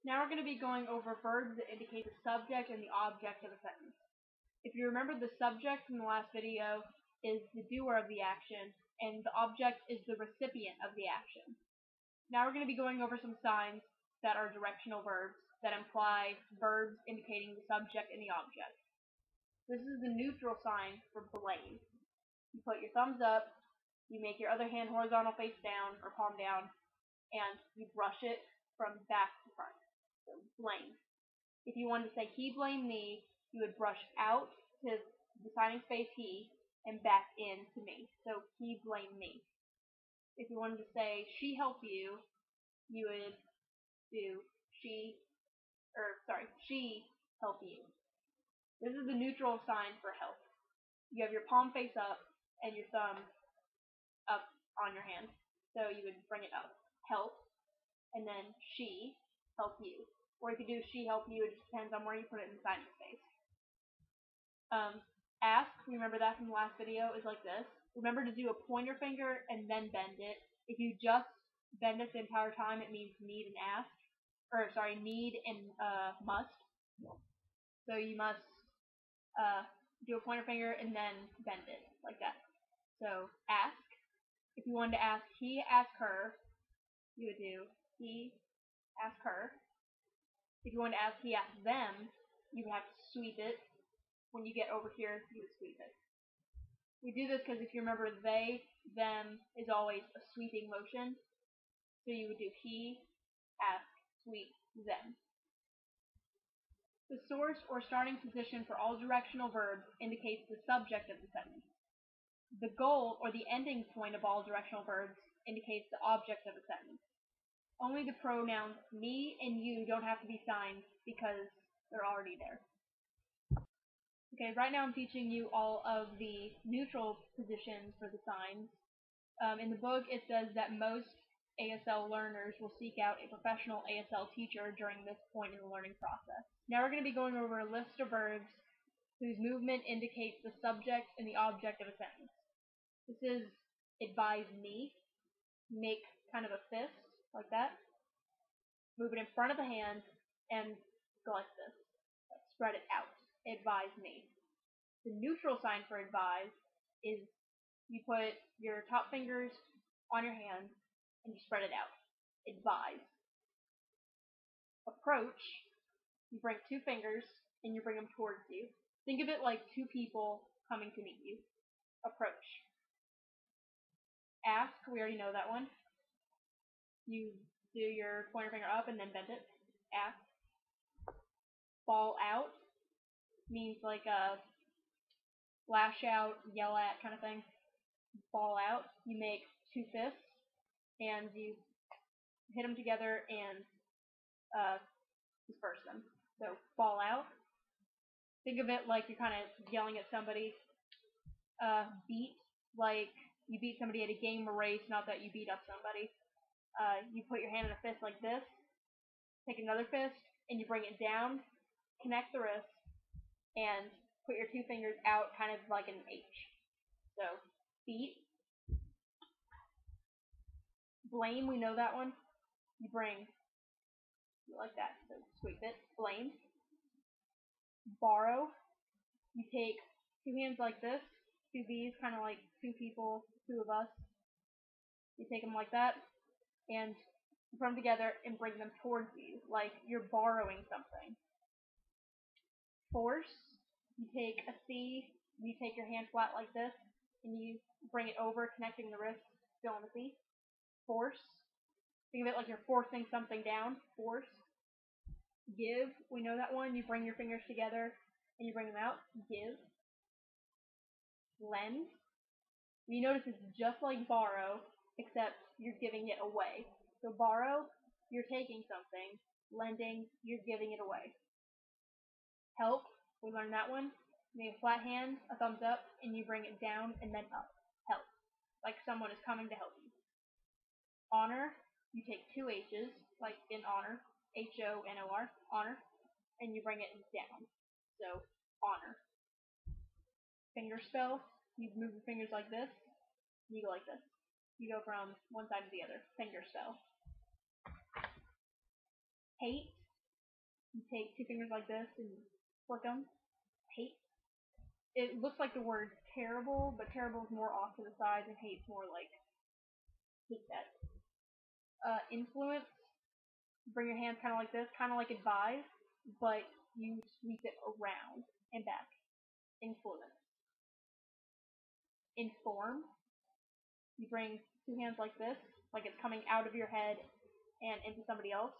Now we're going to be going over verbs that indicate the subject and the object of a sentence. If you remember, the subject from the last video is the doer of the action, and the object is the recipient of the action. Now we're going to be going over some signs that are directional verbs that imply verbs indicating the subject and the object. This is the neutral sign for blame. You put your thumbs up, you make your other hand horizontal face down or palm down, and you brush it from back to front. So blame. If you wanted to say he blamed me, you would brush out to the signing space he and back in to me. So he blamed me. If you wanted to say she helped you, you would do she helped you. This is the neutral sign for help. You have your palm face up and your thumb up on your hand. So you would bring it up. Help. And then she help you. Or you could do she help you, it just depends on where you put it in the signing space. Ask, remember that from the last video, is like this. Remember to do a pointer finger and then bend it. If you just bend it the entire time, it means need and ask. Need and must. So you must do a pointer finger and then bend it, like that. So ask. If you wanted to ask he, ask her, you would do he, ask her. If you wanted to ask he, ask them, you would have to sweep it. When you get over here, you would sweep it. We do this because if you remember, they, them is always a sweeping motion. So you would do he, ask, sweep, them. The source or starting position for all directional verbs indicates the subject of the sentence. The goal or the ending point of all directional verbs indicates the object of a sentence. Only the pronouns me and you don't have to be signed because they're already there. Okay, right now I'm teaching you all of the neutral positions for the signs. In the book it says that most ASL learners will seek out a professional ASL teacher during this point in the learning process. Now we're going to be going over a list of verbs whose movement indicates the subject and the object of a sentence. This is advise me, make kind of a fist, like that. Move it in front of the hand and go like this. Spread it out. Advise me. The neutral sign for advise is you put your top fingers on your hand and you spread it out. Advise. Approach, you bring two fingers and you bring them towards you. Think of it like two people coming to meet you. Approach. Ask, we already know that one. You do your pointer finger up and then bend it. Ask. Fall out means like a lash out, yell at kind of thing. Fall out. You make two fists and you hit them together and disperse them. So fall out. Think of it like you're kind of yelling at somebody. Beat, like you beat somebody at a game or race, not that you beat up somebody. You put your hand in a fist like this, take another fist, and you bring it down, connect the wrist, and put your two fingers out kind of like an H. So, beat. Blame, we know that one. You bring like that, so sweep it. Blame. Borrow. You take two hands like this, two B's, kind of like two people, two of us. You take them like that, and you put them together and bring them towards you, like you're borrowing something. Force, you take a C, you take your hand flat like this, and you bring it over, connecting the wrist, still on the C. Force, think of it like you're forcing something down. Force. Give, we know that one, you bring your fingers together and you bring them out. Give. Lend, you notice it's just like borrow, except you're giving it away. So borrow, you're taking something. Lending, you're giving it away. Help, we learned that one. You make a flat hand, a thumbs up, and you bring it down and then up. Help, like someone is coming to help you. Honor, you take two H's, like in honor, H-O-N-O-R, honor, and you bring it down. So, honor. Finger spell, you move your fingers like this, and you go like this. You go from one side to the other. Finger spell. Hate, You take two fingers like this and flick them. Hate. It looks like the word terrible, but terrible is more off to the side, and hate's more like hate that. Influence. Bring your hands kind of like this, kind of like advise, but you sweep it around and back. Influence. Inform. You bring two hands like this, like it's coming out of your head and into somebody else.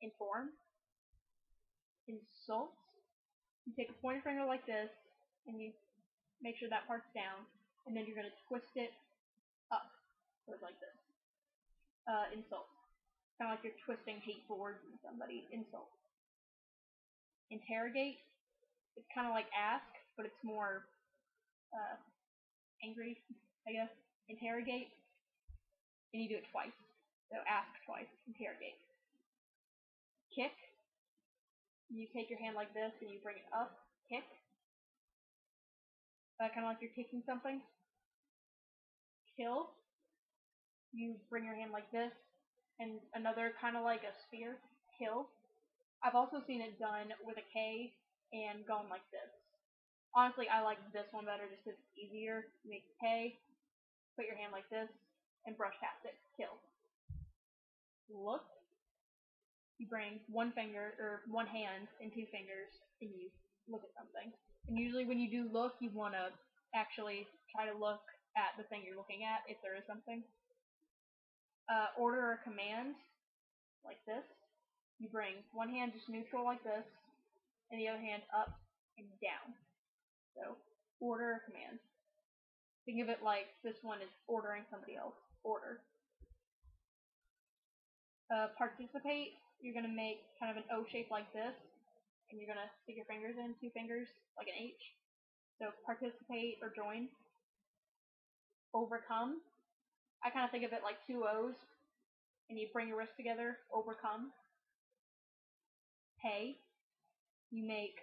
Inform. Insult. You take a pointer finger like this, and you make sure that part's down, and then you're going to twist it up, so it's like this. Insult. Kind of like you're twisting hateful words into somebody. Insult. Interrogate. It's kind of like ask, but it's more angry, I guess. Interrogate. And you do it twice. So ask twice. Interrogate. Kick. You take your hand like this and you bring it up. Kick. Kind of like you're kicking something. Kill. You bring your hand like this and another kind of like a spear. Kill. I've also seen it done with a K and going like this. Honestly, I like this one better just because it's easier. Make a K, put your hand like this, and brush past it. Kill. Look. You bring one finger, or one hand and two fingers, and you look at something. And usually when you do look, you want to actually try to look at the thing you're looking at, if there is something. Order or command, like this. You bring one hand just neutral like this, and the other hand up and down. So, order or command. Think of it like this one is ordering somebody else. Order. Participate, you're going to make kind of an O shape like this, and you're going to stick your fingers in, two fingers, like an H. So participate or join. Overcome, I kind of think of it like two O's, and you bring your wrists together. Overcome. Pay, you make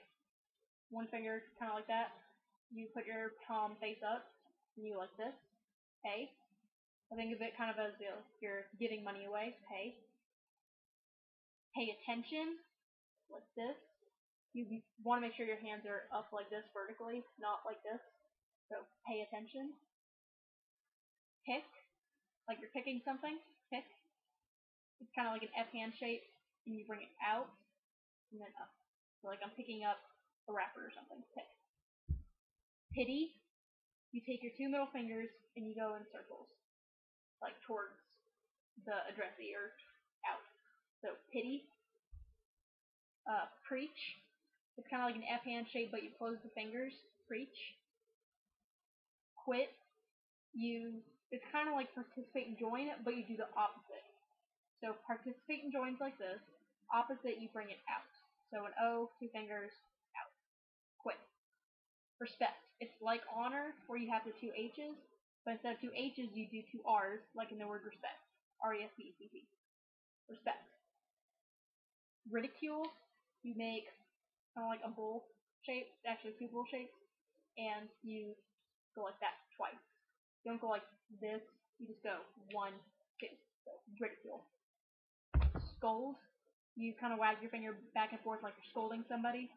one finger kind of like that. You put your palm face up, and you like this. Pay. I think of it kind of as you're giving money away. Pay. Pay attention, like this. You want to make sure your hands are up like this vertically, not like this. So pay attention. Pick, like you're picking something. Pick. It's kind of like an F hand shape, and you bring it out and then up. So like I'm picking up a wrapper or something. Pick. Pity. You take your two middle fingers and you go in circles, like towards the addressee or out. So pity. Preach. It's kind of like an F hand shape, but you close the fingers. Preach. Quit. It's kind of like participate and join, but you do the opposite. So participate and joins like this. Opposite, you bring it out. So an O, two fingers, out. Quit. Respect. It's like honor, where you have the two H's, but instead of two H's, you do two R's, like in the word respect. R-E-S-P-E-C-T. Respect. Ridicule. You make kind of like a bull shape, actually two bull shapes, and you go like that twice. You don't go like this, you just go 1, 2. So ridicule. Scold. You kind of wag your finger back and forth like you're scolding somebody.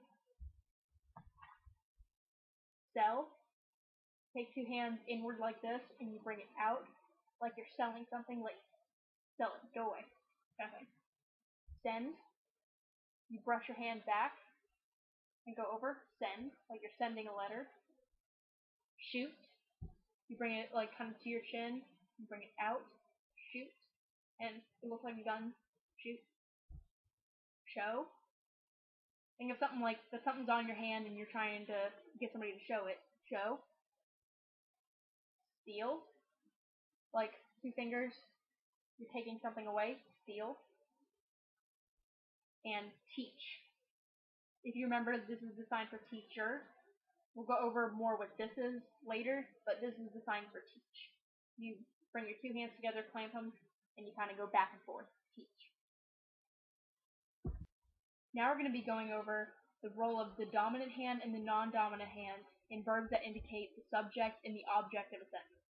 Sell. Take two hands inward like this, and you bring it out like you're selling something, like sell it, go away, kind of thing. Send. You brush your hand back and go over. Send, like you're sending a letter. Shoot. You bring it like kind of to your chin. You bring it out. Shoot. And it looks like a gun. Shoot. Show. Think of something like that something's on your hand and you're trying to get somebody to show it. Show. Steal. Like two fingers. You're taking something away. Steal. And teach. If you remember, this is the sign for teacher. We'll go over more what this is later, but this is the sign for teach. You bring your two hands together, clamp them, and you kind of go back and forth. Teach. Now we're going to be going over the role of the dominant hand and the non-dominant hand in verbs that indicate the subject and the object of a sentence.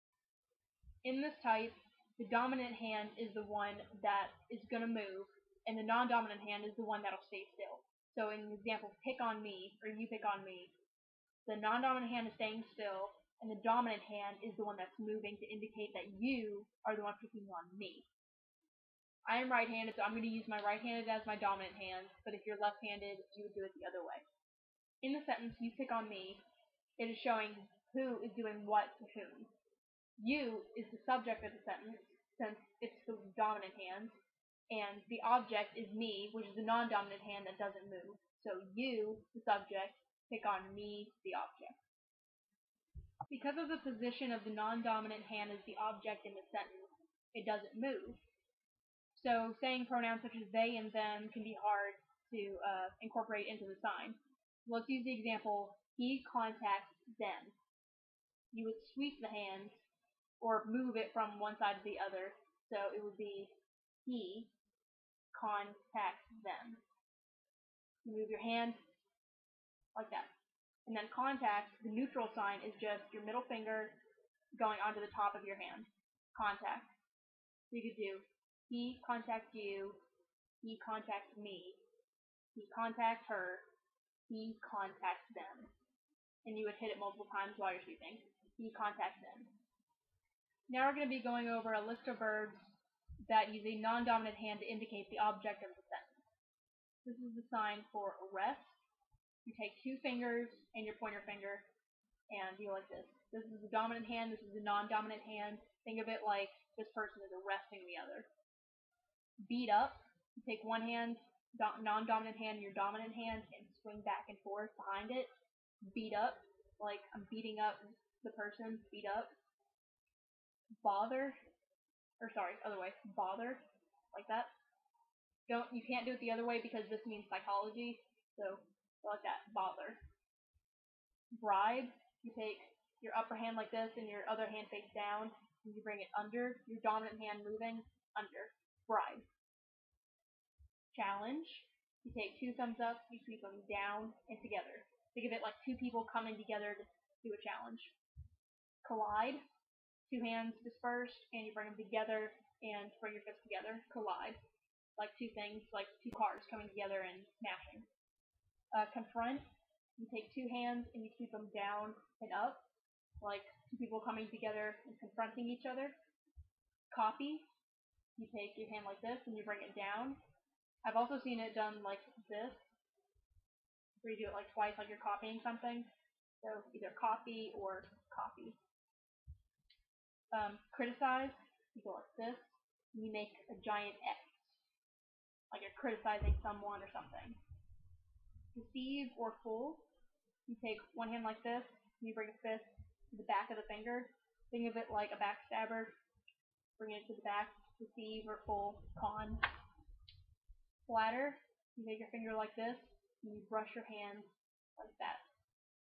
In this type, the dominant hand is the one that is going to move, and the non-dominant hand is the one that'll stay still. So in the example, pick on me, or you pick on me, the non-dominant hand is staying still, and the dominant hand is the one that's moving to indicate that you are the one picking on me. I am right-handed, so I'm going to use my right-handed as my dominant hand, but if you're left-handed, you would do it the other way. In the sentence, you pick on me, it is showing who is doing what to whom. You is the subject of the sentence, since it's the dominant hand, and the object is me, which is the non-dominant hand that doesn't move. So you, the subject, pick on me, the object. Because of the position of the non-dominant hand as the object in the sentence, it doesn't move. So saying pronouns such as they and them can be hard to incorporate into the sign. Let's use the example, he contacts them. You would sweep the hand or move it from one side to the other, so it would be he contacts them. You move your hand like that. And then contact, the neutral sign is just your middle finger going onto the top of your hand. Contact. So you could do he contacts you, he contacts me, he contacts her, he contacts them. And you would hit it multiple times while you're sweeping. He contacts them. Now we're going to be going over a list of verbs that use a non-dominant hand to indicate the object of the sentence. This is the sign for arrest. You take two fingers and your pointer finger and do like this. This is the dominant hand, this is the non-dominant hand. Think of it like this person is arresting the other. Beat up. You take one hand, non-dominant hand, your dominant hand, and swing back and forth behind it. Beat up, like I'm beating up the person. Beat up. Bother, or sorry, other way. Bother, like that. You can't do it the other way because this means psychology. So like that. Bother. Bribe. You take your upper hand like this and your other hand face down, and you bring it under. Your dominant hand moving under. Bribe. Challenge. You take two thumbs up, you sweep them down and together. Think of it like two people coming together to do a challenge. Collide. Two hands dispersed, and you bring them together and bring your fists together. Collide. Like two things, like two cars coming together and smashing. Confront. You take two hands and you sweep them down and up, like two people coming together and confronting each other. Copy. You take your hand like this and you bring it down. I've also seen it done like this, where you do it like twice, like you're copying something. So either copy or copy. Criticize. You go like this. And you make a giant X, like you're criticizing someone or something. Deceive or fool. You take one hand like this, and you bring a fist to the back of the finger. Think of it like a backstabber. Bring it to the back. Deceive or fool. Con. Flatter. You take your finger like this, and you brush your hand like that,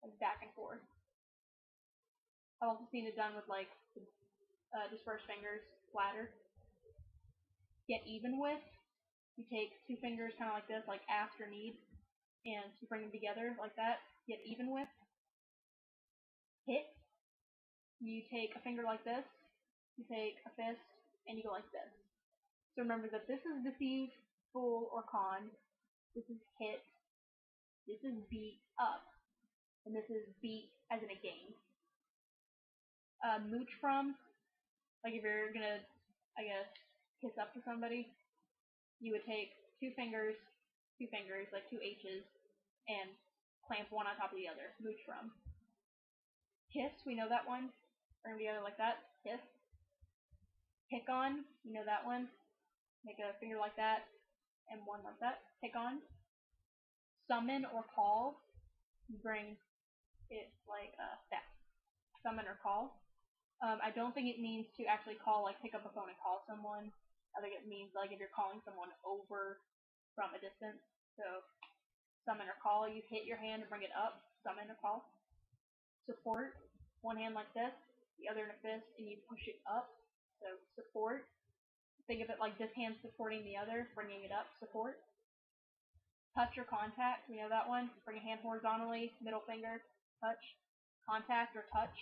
like back and forth. I've also seen it done with like dispersed fingers. Flatter. Get even with. You take two fingers kind of like this, like ask or need, and you bring them together like that. Get even with. Hit. You take a finger like this, you take a fist, and you go like this. So remember that this is deceive, fool, or con. This is hit. This is beat up. And this is beat as in a game. Mooch from, like if you're gonna, I guess, kiss up to somebody, you would take two fingers, like two H's, and clamp one on top of the other. Mooch from. Kiss, we know that one. Bring them together like that. Kiss. Pick on, you know that one. Make a finger like that, and one like that. Pick on. Summon or call, you bring it like that. Summon or call. I don't think it means to actually call, like pick up a phone and call someone. I think it means like if you're calling someone over from a distance. So summon or call, you hit your hand and bring it up. Summon or call. Support, one hand like this, the other in a fist, and you push it up. So support. Think of it like this hand supporting the other, bringing it up. Support. Touch or contact, we know that one. Bring a hand horizontally, middle finger, touch. Contact or touch.